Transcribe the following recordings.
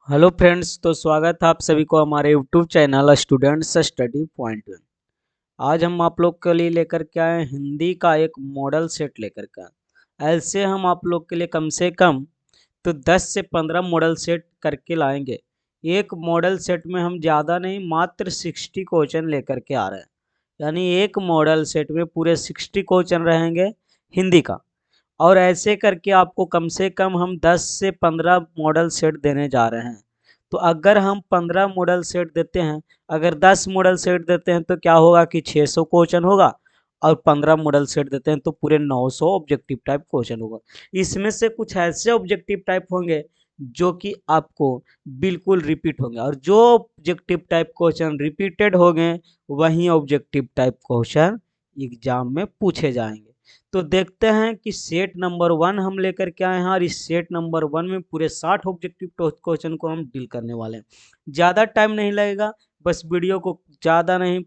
Hello friends, तो स्वागत है आप सभी को हमारे YouTube channel students study point में। आज हम आप लोग के लिए लेकर के आए हैं हिंदी का एक मॉडल सेट लेकर के ऐसे हम आप लोग के लिए कम से कम तो 10 से 15 मॉडल सेट करके लाएंगे। एक मॉडल सेट में हम ज़्यादा नहीं, मात्र 60 क्वेश्चन लेकर के आ रहे हैं। यानी एक मॉडल सेट में पूरे 60 क्वेश्चन रहेंगे हिंदी का। और ऐसे करके आपको कम से कम हम 10 से 15 मॉडल सेट देने जा रहे हैं। तो अगर हम 15 मॉडल सेट देते हैं, अगर 10 मॉडल सेट देते हैं तो क्या होगा कि 600 क्वेश्चन होगा। और 15 मॉडल सेट देते हैं तो पूरे 900 ऑब्जेक्टिव टाइप क्वेश्चन होगा। इसमें से कुछ ऐसे ऑब्जेक्टिव टाइप होंगे जो कि आपको बिल्कुल रिपीट होंगे, और जो ऑब्जेक्टिव टाइप क्वेश्चन रिपीटेड होंगे वही ऑब्जेक्टिव टाइप क्वेश्चन एग्जाम में पूछे जाएंगे। तो देखते हैं कि सेट नंबर 1 हम लेकर के आए हैं, और इस सेट नंबर 1 में पूरे 60 ऑब्जेक्टिव क्वेश्चन को हम डील करने वाले हैं। ज़्यादा टाइम नहीं लगेगा, बस वीडियो को ज़्यादा नहीं,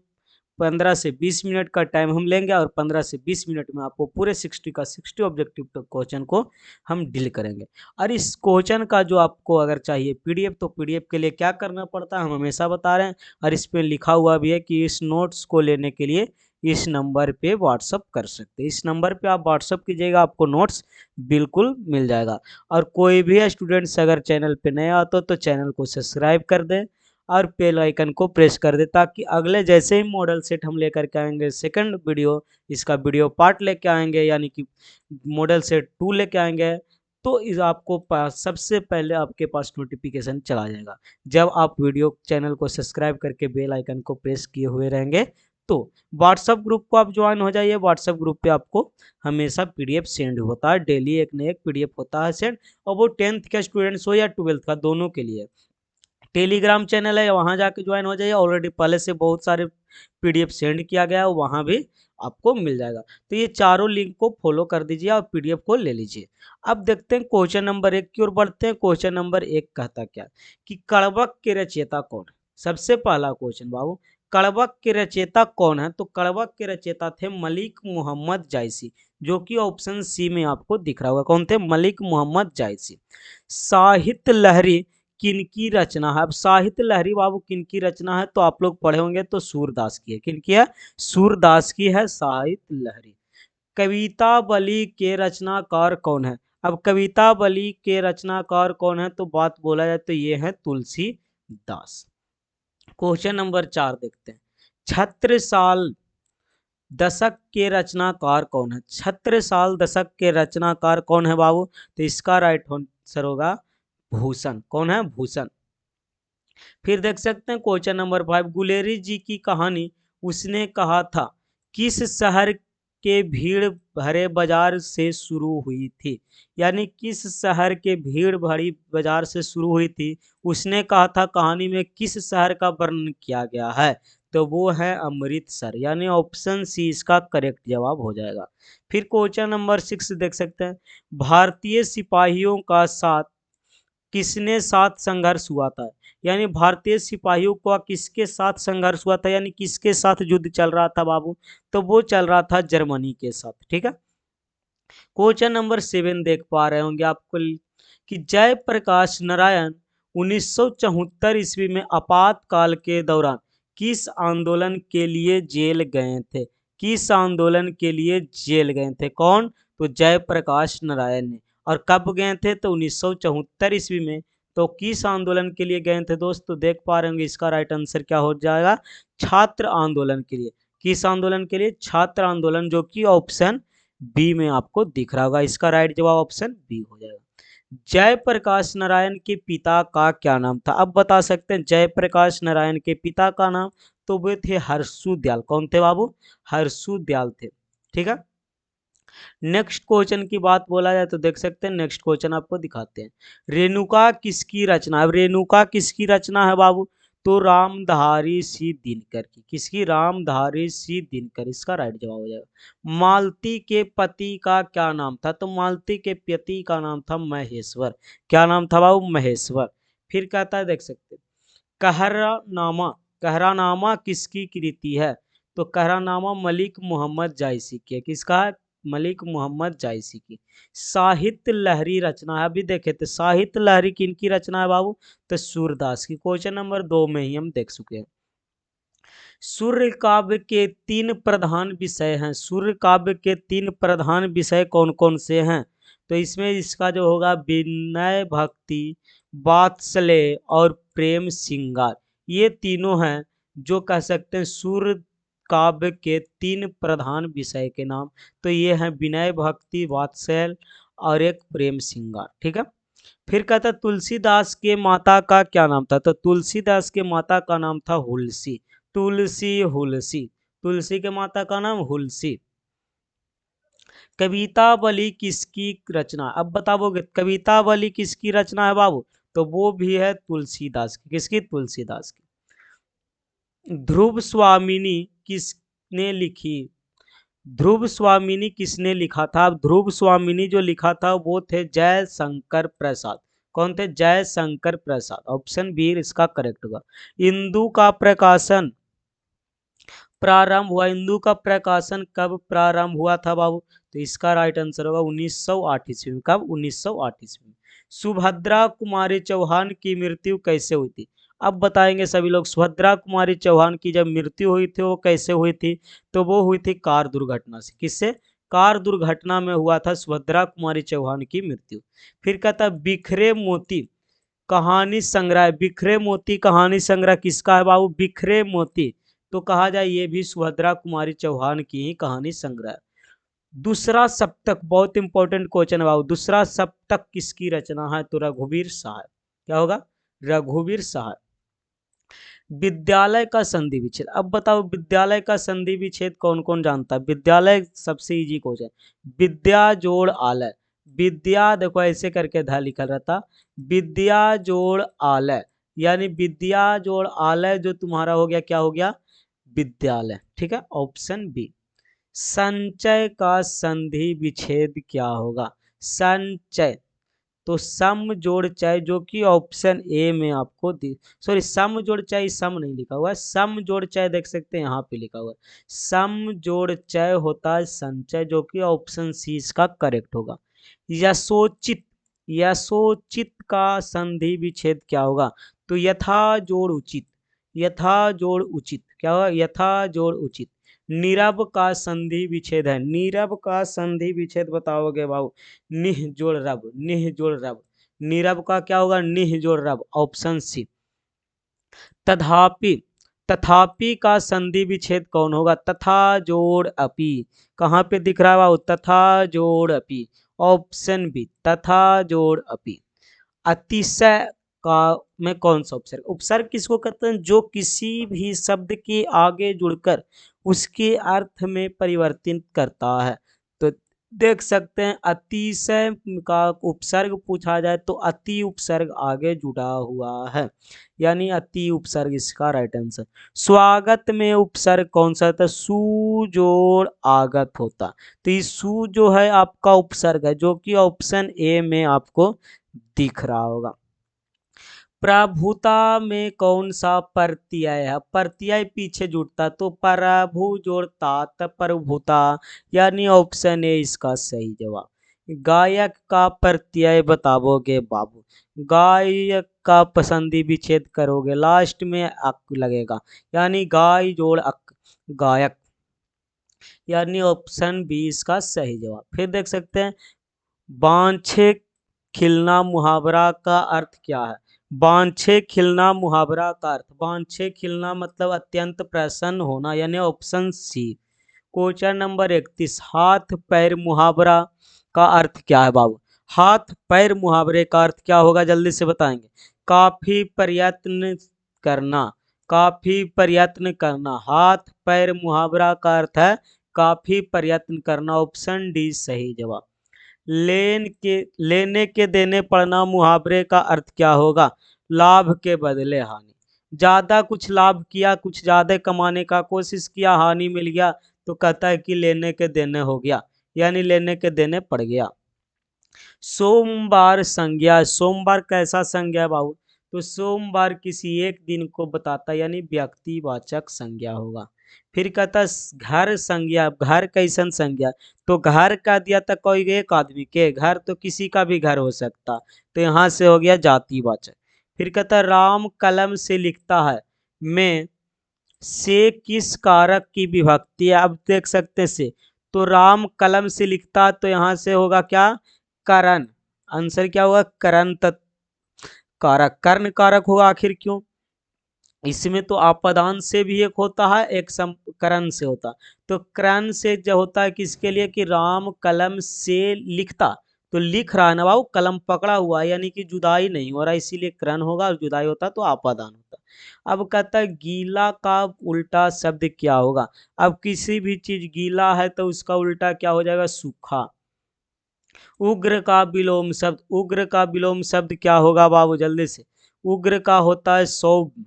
15 से 20 मिनट का टाइम हम लेंगे, और 15 से 20 मिनट में आपको पूरे 60 का 60 ऑब्जेक्टिव क्वेश्चन को हम डील करेंगे। और इस क्वेश्चन का जो आपको अगर चाहिए पीडीएफ, तो पीडीएफ के लिए क्या करना पड़ता है हम हमेशा बता रहे हैं, और इस पर लिखा हुआ भी है कि इस नोट्स को लेने के लिए इस नंबर पे व्हाट्सअप कर सकते हैं। इस नंबर पे आप व्हाट्सअप कीजिएगा, आपको नोट्स बिल्कुल मिल जाएगा। और कोई भी स्टूडेंट्स अगर चैनल पे नया आता हो तो चैनल को सब्सक्राइब कर दें और बेल आइकन को प्रेस कर दे, ताकि अगले जैसे ही मॉडल सेट हम लेकर के आएंगे सेकंड वीडियो, इसका वीडियो पार्ट लेके आएंगे, यानी कि मॉडल सेट 2 लेके आएंगे, तो इस आपको पास सबसे पहले आपके पास नोटिफिकेशन चला जाएगा जब आप वीडियो चैनल को सब्सक्राइब करके बेल आइकन को प्रेस किए हुए रहेंगे। तो व्हाट्सअप ग्रुप को आप ज्वाइन हो जाइए। व्हाट्सअप ग्रुप पे आपको हमेशा पीडीएफ सेंड होता है, डेली एक न एक पीडीएफ होता है सेंड, और वो 10th का स्टूडेंट्स हो या 12th का, दोनों के लिए। टेलीग्राम चैनल है, वहाँ जाके ज्वाइन हो जाइए। ऑलरेडी पहले से बहुत सारे पीडीएफ सेंड किया गया है, वहाँ भी आपको मिल जाएगा। तो ये चारों लिंक को फॉलो कर दीजिए और पीडीएफ को ले लीजिए। अब देखते हैं क्वेश्चन नंबर 1 की ओर बढ़ते हैं। क्वेश्चन नंबर 1 कहता क्या कि कड़वक के रचयिता कौन है। सबसे पहला क्वेश्चन बाबू, कड़वक के रचयिता कौन है। तो कड़वक के रचयिता थे मलिक मोहम्मद जायसी, जो कि ऑप्शन सी में आपको दिख रहा होगा। कौन थे? मलिक मोहम्मद जायसी। साहित्य लहरी किनकी रचना है। अब साहित्य लहरी बाबू किनकी रचना है, तो आप लोग पढ़े होंगे तो सूरदास की है। किनकी है? सूरदास की है साहित्य लहरी। कविता बली के रचनाकार कौन है। अब कविता बली के रचनाकार कौन है, तो बात बोला जाए तो ये है तुलसीदास। क्वेश्चन नंबर 4 देखते हैं। छत्रसाल दशक के रचनाकार कौन है। छत्रसाल दशक के रचनाकार कौन है बाबू, तो इसका राइट आंसर होगा भूषण। कौन है? भूषण। फिर देख सकते हैं क्वेश्चन नंबर 5, गुलेरी जी की कहानी उसने कहा था किस शहर के भीड़ भरे बाजार से शुरू हुई थी। यानी किस शहर के भीड़ भरी बाजार से शुरू हुई थी, उसने कहा था कहानी में किस शहर का वर्णन किया गया है, तो वो है अमृतसर। यानी ऑप्शन सी इसका करेक्ट जवाब हो जाएगा। फिर क्वेश्चन नंबर 6 देख सकते हैं। भारतीय सिपाहियों का साथ किसने साथ संघर्ष हुआ था। यानी भारतीय सिपाहियों का किसके साथ संघर्ष हुआ था, यानी किसके साथ युद्ध चल रहा था बाबू, तो वो चल रहा था जर्मनी के साथ। ठीक है। क्वेश्चन नंबर 7 देख पा रहे होंगे आपको कि जयप्रकाश नारायण 1974 ईस्वी में आपातकाल के दौरान किस आंदोलन के लिए जेल गए थे। किस आंदोलन के लिए जेल गए थे कौन, तो जयप्रकाश नारायण ने। और कब गए थे, तो 1974 ईस्वी में। तो किस आंदोलन के लिए गए थे दोस्त, तो देख पा रहे होंगे इसका राइट आंसर क्या हो जाएगा, छात्र आंदोलन के लिए। किस आंदोलन के लिए? छात्र आंदोलन, जो कि ऑप्शन बी में आपको दिख रहा होगा। इसका राइट जवाब ऑप्शन बी हो जाएगा। जयप्रकाश नारायण के पिता का क्या नाम था। अब बता सकते हैं जयप्रकाश नारायण के पिता का नाम, तो वे थे हर्षु दयाल। कौन थे बाबू? हर्षु दयाल थे। ठीक है। नेक्स्ट क्वेश्चन की बात बोला जाए तो देख सकते हैं, नेक्स्ट क्वेश्चन आपको दिखाते हैं। रेणुका किसकी रचना है। रेणुका किसकी रचना है बाबू, तो रामधारी सी दिनकर की। किसकी? रामधारी सी दिनकर। इसका राइट जवाब हो जाएगा। मालती के पति का क्या नाम था, तो मालती के पति का नाम था महेश्वर। क्या नाम था बाबू? महेश्वर। फिर कहता है देख सकते हैं, कहरानामा। कहरानामा किसकी कृति है, तो कहरानामा मलिक मोहम्मद जायसी की है। किसका है? मलिक मोहम्मद जायसी की। साहित्य लहरी रचना है, अभी देखे थे साहित्य लहरी किनकी रचना है बाबू, तो सूरदास की। क्वेश्चन नंबर 2 में ही हम देख चुके हैं। सूर्य काव्य के 3 प्रधान विषय हैं। सूर्य काव्य के 3 प्रधान विषय कौन कौन से हैं, तो इसमें इसका जो होगा विनय भक्ति, वात्सल्य और प्रेम श्रृंगार, ये तीनों हैं जो कह सकते हैं सूर्य काव्य के 3 प्रधान विषय के नाम। तो ये हैं विनय भक्ति, वात्सल्य और एक प्रेम श्रृंगार। ठीक है। फिर कहता तुलसीदास के माता का क्या नाम था, तो तुलसीदास के माता का नाम था हुलसी। तुलसी हुलसी, तुलसी के माता का नाम हुलसी। कवितावली किसकी रचना, अब बताओगे कवितावली किसकी रचना है बाबू, तो वो भी है तुलसीदास की। किसकी, तुलसीदास की। ध्रुव स्वामिनी किसने लिखी, ध्रुव स्वामिनी किसने लिखा था, अब ध्रुव स्वामिनी जो लिखा था वो थे जय शंकर प्रसाद। कौन थे, जय शंकर प्रसाद। ऑप्शन बी इसका करेक्ट होगा। इंदु का प्रकाशन प्रारंभ हुआ, इंदु का प्रकाशन कब प्रारंभ हुआ था बाबू, तो इसका राइट आंसर होगा 1908 ईस्वी में। कब, 1908 ईस्वी में। सुभद्रा कुमारी चौहान की मृत्यु कैसे हुई थी, अब बताएंगे सभी लोग। सुभद्रा कुमारी चौहान की जब मृत्यु हुई थी वो कैसे हुई थी, तो वो हुई थी कार दुर्घटना से। किससे, कार दुर्घटना में हुआ था सुभद्रा कुमारी चौहान की मृत्यु। फिर कहता बिखरे मोती कहानी संग्रह, बिखरे मोती कहानी संग्रह किसका है बाबू, बिखरे मोती तो कहा जाए ये भी सुभद्रा कुमारी चौहान की ही कहानी संग्रह। दूसरा सप्तक, बहुत इंपॉर्टेंट क्वेश्चन है बाबू, दूसरा सप्तक किसकी रचना है, तो रघुवीर सहाय। क्या होगा, रघुवीर सहाय। विद्यालय का संधि विच्छेद, अब बताओ विद्यालय का संधि विच्छेद कौन कौन जानता है। विद्यालय सबसे इजी क्वेश्चन, विद्या जोड़ आलय। विद्या देखो ऐसे करके धा लिखा रहता, विद्या जोड़ आलय, यानी विद्या जोड़ आलय जो तुम्हारा हो गया, क्या हो गया, विद्यालय। ठीक है, ऑप्शन बी। संचय का संधि विच्छेद क्या होगा, संचय तो सम जोड़ चय, जो कि ऑप्शन ए में आपको सॉरी सम जोड़ चय, सम नहीं लिखा हुआ है, सम जोड़ चय देख सकते हैं यहाँ पे लिखा हुआ है, सम जोड़ चय होता है संचय, जो कि ऑप्शन सी इसका करेक्ट होगा। यशोचित, यशोचित का संधि विच्छेद क्या होगा, तो यथा जोड़ उचित, यथा जोड़ उचित क्या होगा, यथा जोड़ उचित। नीरब का संधि विच्छेद है, नीरब का संधि विच्छेद बताओगे बाबू, निह जोड़ रब, निह जोड़ रब, नीरब का क्या होगा, निह जोड़ रब, ऑप्शन सी। तथापि, तथापि का संधि विच्छेद कौन होगा, तथा जोड़ अपि, कहाँ पे दिख रहा है बाबू, तथा जोड़ अपि, ऑप्शन बी, तथा जोड़ अपि। अतिशय का में कौन सा उपसर्ग, उपसर्ग किसको कहते हैं, जो किसी भी शब्द के आगे जुड़कर उसके अर्थ में परिवर्तित करता है। तो देख सकते हैं अतिशय का उपसर्ग पूछा जाए तो अति उपसर्ग आगे जुड़ा हुआ है, यानी अति उपसर्ग इसका राइट आंसर। स्वागत में उपसर्ग कौन सा था, सु जोड़ आगत होता, तो ये सु जो है आपका उपसर्ग है, जो कि ऑप्शन ए में आपको दिख रहा होगा। प्रभुता में कौन सा प्रत्यय है, प्रत्यय पीछे जुड़ता, तो प्रभु जोड़ता तो प्रभुता, यानी ऑप्शन ए इसका सही जवाब। गायक का प्रत्यय बताओगे बाबू, गायक का पसंदी विच्छेद करोगे, लास्ट में अक लगेगा, यानी गाय जोड़ अक, गायक, यानी ऑप्शन बी इसका सही जवाब। फिर देख सकते हैं बांछे खिलना मुहावरा का अर्थ क्या है, बांछे खिलना मुहावरा का अर्थ, बांछे खिलना मतलब अत्यंत प्रसन्न होना, यानी ऑप्शन सी। क्वेश्चन नंबर 31, हाथ पैर मुहावरा का अर्थ क्या है बाबू, हाथ पैर मुहावरे का अर्थ क्या होगा, जल्दी से बताएंगे। काफी प्रयत्न करना, काफी प्रयत्न करना, हाथ पैर मुहावरा का अर्थ है काफी प्रयत्न करना, ऑप्शन डी सही जवाब। लेने के देने पड़ना मुहावरे का अर्थ क्या होगा, लाभ के बदले हानि, ज्यादा कुछ लाभ किया, कुछ ज्यादा कमाने का कोशिश किया, हानि मिल गया, तो कहता है कि लेने के देने हो गया, यानी लेने के देने पड़ गया। सोमवार संज्ञा, सोमवार कैसा संज्ञा है बाबू, तो सोमवार किसी एक दिन को बताता, यानी व्यक्तिवाचक संज्ञा होगा। फिर कहता घर संज्ञा, घर कैसन संज्ञा, तो घर का दिया था कोई एक आदमी के, घर तो किसी का भी घर हो सकता, तो यहाँ से हो गया जातिवाचक। फिर कहता राम कलम से लिखता है, में से किस कारक की विभक्ति है। अब देख सकते हैं से, तो राम कलम से लिखता, तो यहाँ से होगा क्या, करण। आंसर क्या होगा, करण कारक, कर्ण कारक होगा। आखिर क्यों, इसमें तो आपदान से भी एक होता है, एक करण से होता। तो करण से जो होता है किसके लिए, कि राम कलम से लिखता, तो लिख रहा है ना बाबू, कलम पकड़ा हुआ है, यानी कि जुदाई नहीं हो रहा, इसीलिए करण होगा, और जुदाई होता तो आपादान होता। अब कहता है गीला का उल्टा शब्द क्या होगा। अब किसी भी चीज गीला है तो उसका उल्टा क्या हो जाएगा, सूखा। उग्र का विलोम शब्द, उग्र का विलोम शब्द क्या होगा बाबू, जल्दी से। उग्र का होता है सौम्य,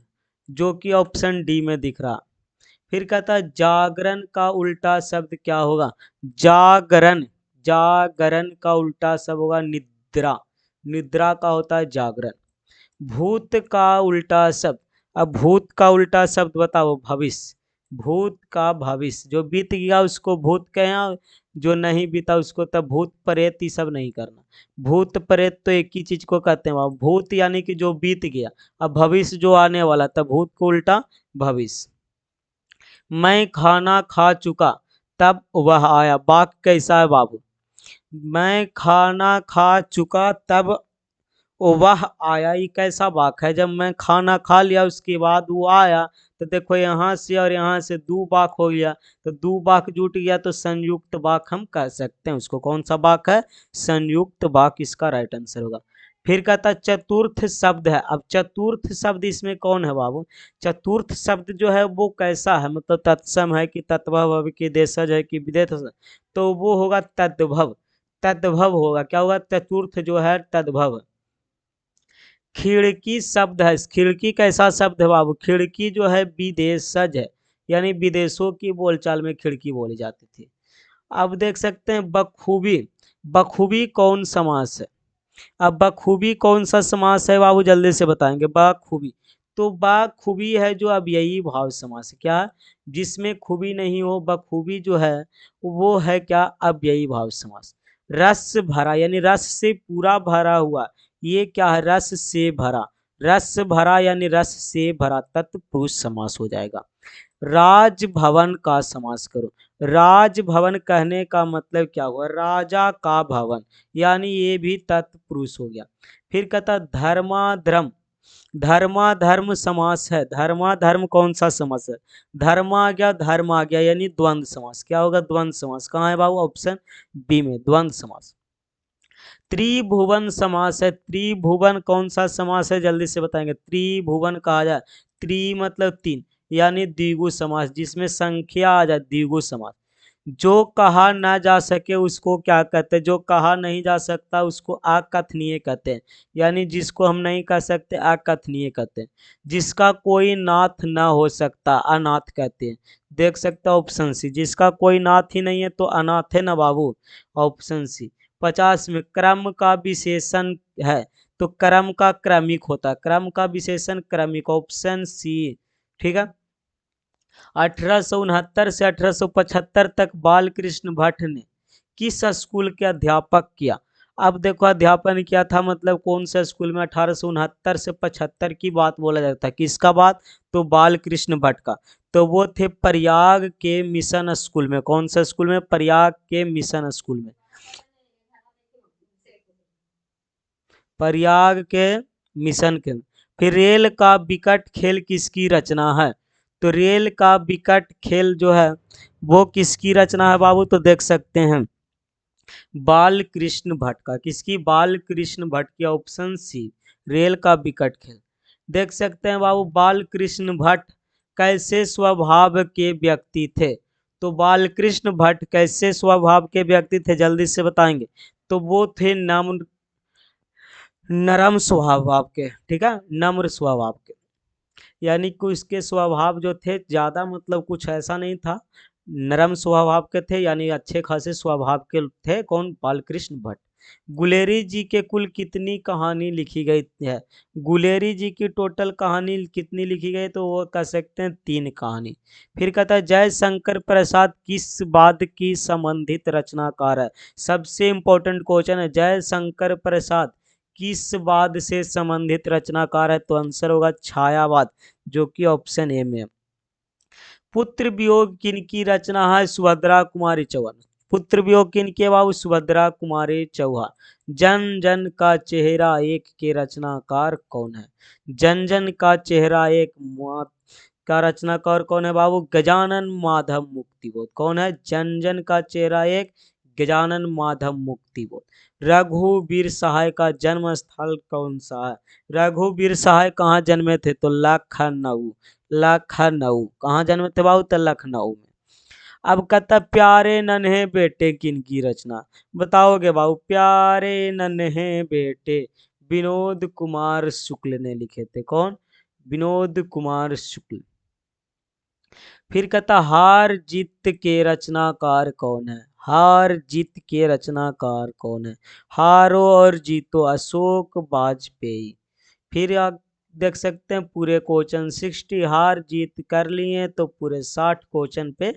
जो कि ऑप्शन डी में दिख रहा। फिर कहता है जागरण का उल्टा शब्द क्या होगा, जागरण, जागरण का उल्टा शब्द होगा निद्रा, निद्रा का होता है जागरण। भूत का उल्टा शब्द, अब भूत का उल्टा शब्द बताओ, भविष्य, भूत का भविष्य, जो बीत गया उसको भूत कहें, जो नहीं बीता उसको तब भूत प्रेत ये सब नहीं करना। भूत प्रेत तो एक ही चीज को कहते हैं, भूत यानी कि जो बीत गया, अब भविष्य जो आने वाला, तब भूत को उल्टा भविष्य। मैं खाना खा चुका तब वह आया, वाक्य कैसा है बाबू, मैं खाना खा चुका तब वह आया, ये कैसा वाक्य है, जब मैं खाना खा लिया उसके बाद वो आया, तो देखो यहाँ से और यहाँ से दो वाक्य हो गया, तो दो वाक्य जुट गया, तो संयुक्त वाक्य हम कह सकते हैं उसको। कौन सा वाक्य है, संयुक्त वाक्य, इसका राइट आंसर होगा। फिर कहता चतुर्थ शब्द है। अब चतुर्थ शब्द इसमें कौन है बाबू, चतुर्थ शब्द जो है वो कैसा है, मतलब तत्सम है कि तत्भव कि देशज है कि विदेश, तो वो होगा तद्भव, तद्भव होगा। क्या होगा, चतुर्थ जो है तद्भव। खिड़की शब्द है, खिड़की कैसा शब्द है बाबू, खिड़की जो है विदेशज है, यानी विदेशों की बोलचाल में खिड़की बोली जाती थी। अब देख सकते हैं बखूबी, बखूबी कौन समास है। अब बखूबी कौन सा समास है बाबू, जल्दी से बताएंगे। बखूबी, तो बखूबी है जो अव्ययी भाव समास है, क्या, जिसमें खूबी नहीं हो, बखूबी जो है वो है क्या, अव्ययी भाव समास। रस भरा, यानी रस से पूरा भरा हुआ, ये क्या है, रस से भरा, रस भरा यानी रस से भरा, तत्पुरुष समास हो जाएगा। राजभवन का समास करो, राजभवन कहने का मतलब क्या हुआ, राजा का भवन, यानी ये भी तत्पुरुष हो गया। फिर कहता धर्माधर्म, धर्माधर्म समास है, धर्माधर्म कौन सा समास है, धर्म आ गया, धर्म आ गया, यानी द्वंद्व समास। क्या होगा, द्वंद्व समास, कहाँ है बाबू, ऑप्शन बी में, द्वंद्व समास। त्रिभुवन समास है, त्रिभुवन कौन सा समास है, जल्दी से बताएंगे। त्रिभुवन कहा जाए, त्रि मतलब तीन, यानी द्विगु समास, जिसमें संख्या आ जाए, द्विगु समास। जो कहा ना जा सके उसको क्या कहते हैं, जो कहा नहीं जा सकता उसको अकथनीय कहते हैं, यानी जिसको हम नहीं कह सकते अकथनीय कहते हैं। जिसका कोई नाथ ना हो सकता अनाथ कहते हैं। देख सकते हो ऑप्शन सी, जिसका कोई नाथ ही नहीं है तो अनाथ है ना बाबू, ऑप्शन सी। 50 में क्रम का विशेषण है, तो क्रम का क्रमिक होता है, क्रम का विशेषण क्रमिक, ऑप्शन सी, ठीक है। 1869 से 1875 तक बाल कृष्ण भट्ट ने किस स्कूल के अध्यापक किया। अब देखो अध्यापन किया था मतलब कौन से स्कूल में, 1869 से 75 की बात बोला जाता है, किसका बात, तो बाल कृष्ण भट्ट का। तो वो थे प्रयाग के मिशन स्कूल में, कौन सा स्कूल में, प्रयाग के मिशन स्कूल में, प्रयाग के मिशन के। फिर रेल का विकट खेल किसकी रचना है, तो रेल का विकट खेल जो है वो किसकी रचना है बाबू, तो देख सकते हैं बाल कृष्ण भट्ट का, किसकी, बाल कृष्ण भट्ट की, ऑप्शन सी, रेल का विकट खेल। देख सकते हैं बाबू बाल कृष्ण भट्ट कैसे स्वभाव के व्यक्ति थे, तो बाल कृष्ण भट्ट कैसे स्वभाव के व्यक्ति थे, जल्दी से बताएंगे। तो वो थे नम्र, नरम स्वभाव के, ठीक है, नम्र स्वभाव के, यानी कि उसके स्वभाव जो थे ज्यादा मतलब कुछ ऐसा नहीं था, नरम स्वभाव के थे, यानी अच्छे खासे स्वभाव के थे, कौन, बालकृष्ण भट्ट। गुलेरी जी के कुल कितनी कहानी लिखी गई है? गुलेरी जी की टोटल कहानी कितनी लिखी गई, तो वो कह सकते हैं 3 कहानी। फिर कहता है जयशंकर प्रसाद किस वाद की संबंधित रचनाकार है? सबसे इंपॉर्टेंट क्वेश्चन है, जयशंकर प्रसाद किस वाद से संबंधित रचनाकार है? तो आंसर होगा छायावाद, जो कि ऑप्शन ए में है। पुत्र वियोग किनकी रचना है? सुभद्रा कुमारी चौहान। पुत्र वियोग किनके बाबू? सुभद्रा कुमारी चौहान। जन जन का चेहरा एक के रचनाकार कौन है? जन जन का चेहरा एक का रचनाकार कौन है बाबू? गजानन माधव मुक्तिबोध। कौन है? जन जन का चेहरा एक, गजानन माधव मुक्तिबोध। रघुवीर सहाय का जन्म स्थल कौन सा है? रघुवीर सहाय कहाँ जन्मे थे? तो लखनऊ। लखनऊ कहाँ जन्मे थे बाबू? तो लखनऊ में। अब कहता प्यारे नन्हे बेटे किनकी रचना? बताओगे बाबू? प्यारे नन्हे बेटे विनोद कुमार शुक्ल ने लिखे थे। कौन? विनोद कुमार शुक्ल। फिर कहता हार जीत के रचनाकार कौन है? हार जीत के रचनाकार कौन है? हारो और जीतो अशोक वाजपेयी। फिर आप देख सकते हैं पूरे क्वेश्चन 60 हार जीत कर लिए तो पूरे 60 क्वेश्चन पे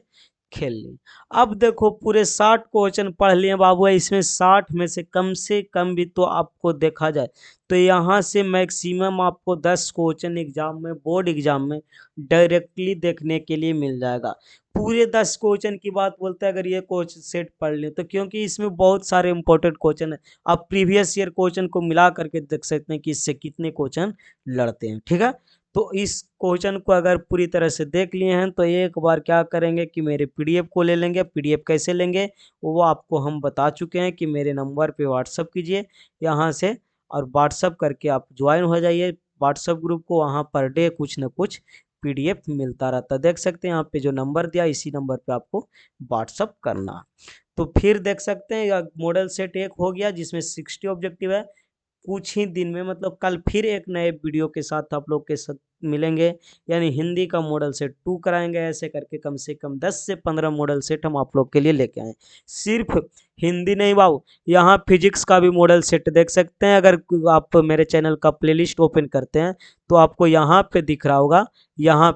खेल लिए। अब देखो पूरे 60 क्वेश्चन पढ़ लिए बाबू, इसमें 60 में से कम भी तो आपको देखा जाए तो यहाँ से मैक्सिमम आपको 10 क्वेश्चन एग्जाम में, बोर्ड एग्जाम में डायरेक्टली देखने के लिए मिल जाएगा। पूरे 10 क्वेश्चन की बात बोलते हैं अगर ये क्वेश्चन सेट पढ़ लें तो, क्योंकि इसमें बहुत सारे इंपॉर्टेंट क्वेश्चन है। आप प्रीवियस ईयर क्वेश्चन को मिला करके देख सकते हैं कि इससे कितने क्वेश्चन लड़ते हैं। ठीक है, तो इस क्वेश्चन को अगर पूरी तरह से देख लिए हैं तो एक बार क्या करेंगे कि मेरे पीडीएफ को ले लेंगे। पीडीएफ कैसे लेंगे वो आपको हम बता चुके हैं कि मेरे नंबर पे व्हाट्सअप कीजिए यहाँ से, और व्हाट्सअप करके आप ज्वाइन हो जाइए व्हाट्सअप ग्रुप को। वहाँ पर डे कुछ न कुछ पीडीएफ मिलता रहता है। देख सकते हैं यहाँ पे जो नंबर दिया, इसी नंबर पे आपको व्हाट्सअप करना। तो फिर देख सकते हैं मॉडल सेट एक हो गया जिसमें 60 ऑब्जेक्टिव है। कुछ ही दिन में मतलब कल फिर एक नए वीडियो के साथ आप लोग के साथ मिलेंगे, यानी हिंदी का मॉडल सेट 2 कराएंगे। ऐसे करके कम से कम 10 से 15 मॉडल सेट हम आप लोग के लिए लेके आए। सिर्फ हिंदी नहीं बाबू, यहाँ फिजिक्स का भी मॉडल सेट देख सकते हैं। अगर आप मेरे चैनल का प्लेलिस्ट ओपन करते हैं तो आपको यहाँ पे दिख रहा होगा, यहाँ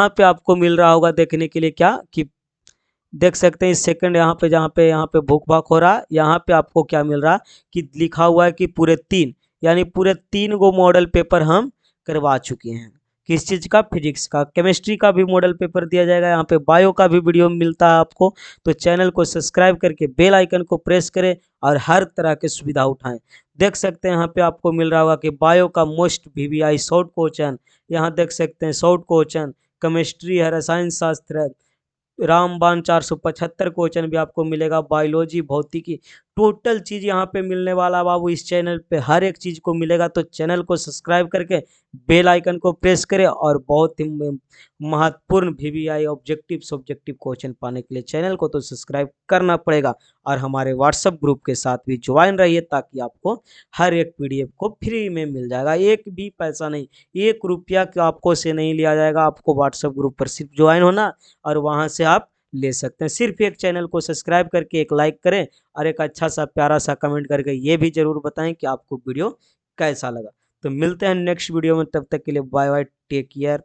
पे आपको मिल रहा होगा देखने के लिए क्या कि देख सकते हैं इस सेकंड यहाँ पे, यहाँ पे भूख भाग हो रहा है, यहाँ पे आपको क्या मिल रहा है कि लिखा हुआ है कि पूरे 3, यानी पूरे 3 गो मॉडल पेपर हम करवा चुके हैं। किस चीज़ का? फिजिक्स का। केमिस्ट्री का भी मॉडल पेपर दिया जाएगा, यहाँ पे बायो का भी वीडियो मिलता है आपको। तो चैनल को सब्सक्राइब करके बेल आइकन को प्रेस करें और हर तरह की सुविधा उठाएं। देख सकते हैं यहाँ पे आपको मिल रहा होगा कि बायो का मोस्ट वीवीआई शॉर्ट क्वेश्चन, यहाँ देख सकते हैं शॉर्ट क्वेश्चन। केमिस्ट्री है, रसायन शास्त्र है, रामबाण 475 क्वेश्चन भी आपको मिलेगा। बायोलॉजी, भौतिकी, टोटल चीज़ यहाँ पे मिलने वाला बाबू। इस चैनल पे हर एक चीज़ को मिलेगा। तो चैनल को सब्सक्राइब करके बेल आइकन को प्रेस करें और बहुत ही महत्वपूर्ण वीवीआई ऑब्जेक्टिव सब्जेक्टिव क्वेश्चन पाने के लिए चैनल को तो सब्सक्राइब करना पड़ेगा। और हमारे व्हाट्सएप ग्रुप के साथ भी ज्वाइन रहिए ताकि आपको हर एक पीडीएफ को फ्री में मिल जाएगा। एक भी पैसा नहीं, 1 रुपया आपको से नहीं लिया जाएगा। आपको व्हाट्सएप ग्रुप पर सिर्फ ज्वाइन होना और वहाँ से आप ले सकते हैं। सिर्फ एक चैनल को सब्सक्राइब करके एक लाइक करें और एक अच्छा सा प्यारा सा कमेंट करके ये भी जरूर बताएं कि आपको वीडियो कैसा लगा। तो मिलते हैं नेक्स्ट वीडियो में, तब तक के लिए बाय बाय, टेक केयर।